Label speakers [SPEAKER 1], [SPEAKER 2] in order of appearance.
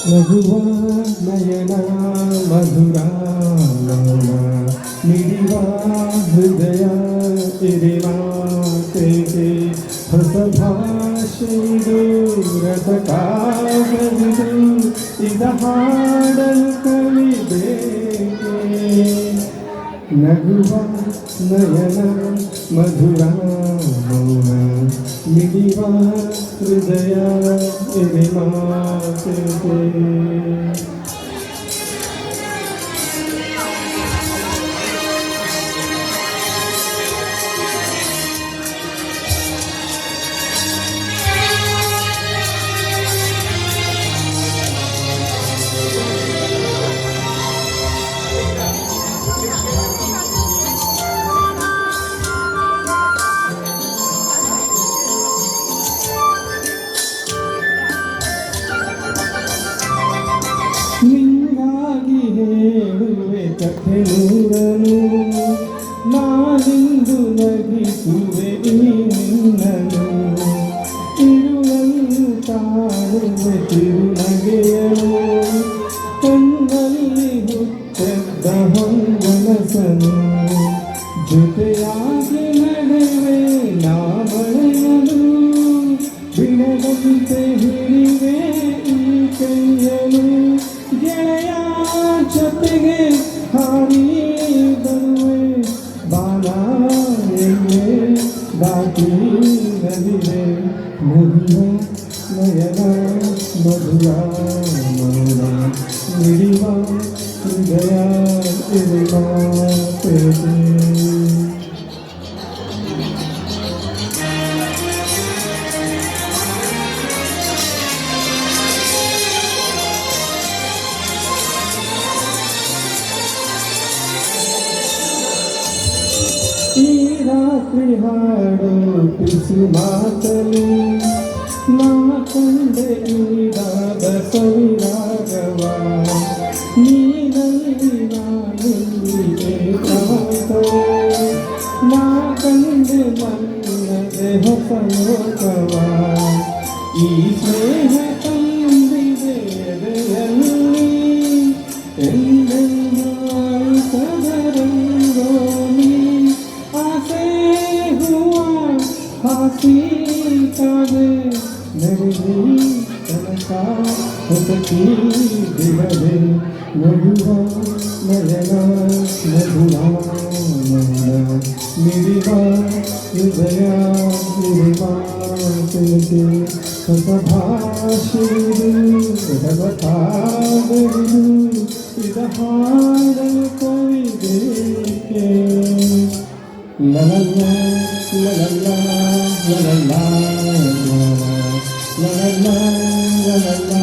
[SPEAKER 1] ನಗುವ ನಯನ ಮಧುರ ಮಿಡಿವ ಹೃದಯ ಇರಿಮಾತೆಗೆ ಹೊಸ ಭಾಷೆದು ರಸಕಾಗದು ಇದ ಹಾಡಲು ಕಲಿಬೇಕೆ ನಗುವ ನಯನ ಮಧುರ ಮೌನ ಮಿಡಿವ ಹೃದಯ ಇರಿಮಾತೆಗೆ ನಿಂಗಾಗಿ ಹೇಳುವೆ ಕಥೆ ನೂರನು ನಾನಿಂದು ನಗಿಸುವೆ ಈ ನಿನ್ನನು ಇರುಳನ್ನು ಕಾಣುವೆ ತಿರುನಗೆಯನು ಕಣ್ಣಲ್ಲಿ ಹುಟ್ಟೆದ್ದ ಹೊಂಗನಸನು ಜೊತೆಯಾಗಿ ನಡೆವೆ ನಾ ಬಳೆಯಲು ಬಿಡದಂತೆ ಹಿಡಿವೆ ಈ ಕೈಯನು ಗೆಳೆಯ ಜೊತೆಗೆ ಹಾರಿ ಬರುವೆ ಬಾಲ ಎಣ್ಣೆ ದಾಟಿ ನದಿವೆ ಮಧುರ ನಯನ ಮಧುರ ಮೌನ ಮಿಡಿವ ಹೃದಯ ಇರುವ ಈ ರಾತ್ರಿ ಹಾಡು ಪಿಸು ಮಾತಲು ನಾ ಕಂಡೆ ಈಡಾದ ಸವಿರಾಗವ ನೀನಲ್ಲಿ ನಾನೆಲ್ಲಿಗೆ ಪ್ರಾಂತವೋ ನಾ ಕಂಡೆ ಮನ್ನದೆ ಹೊಸ ಲೋಕವ ಈ ಸ್ನೇಹ ತಂದಿದೆ ಎದೆಯಲ್ಲಿ ಎಂದೆಂದು ಸದರಂಗೋಲಿ ಆಸೆ ಹುವ ಹಾಸಿ ಕಾದೆ ನಡೆದಿ ತನಕ ಹೊಸಕಿ ಬಿಡದೆ ನಗುವ ನಯನ ಮಧುರ ಮಿಡಿವ ಹೃದಯ ಇರುವ ತಿಳಿಸಿ ಹೊಸ ಭಾಷೆದು ರಸಕಾಗದು ಇದ ಹಾಡಲು ಕವಿಬೇಕೆ ಲಲಲ್ಲ ಲಲಲ್ಲ ಲಲಲ್ಲ ಲಲಲ್ಲ ಲಲಲ್ಲ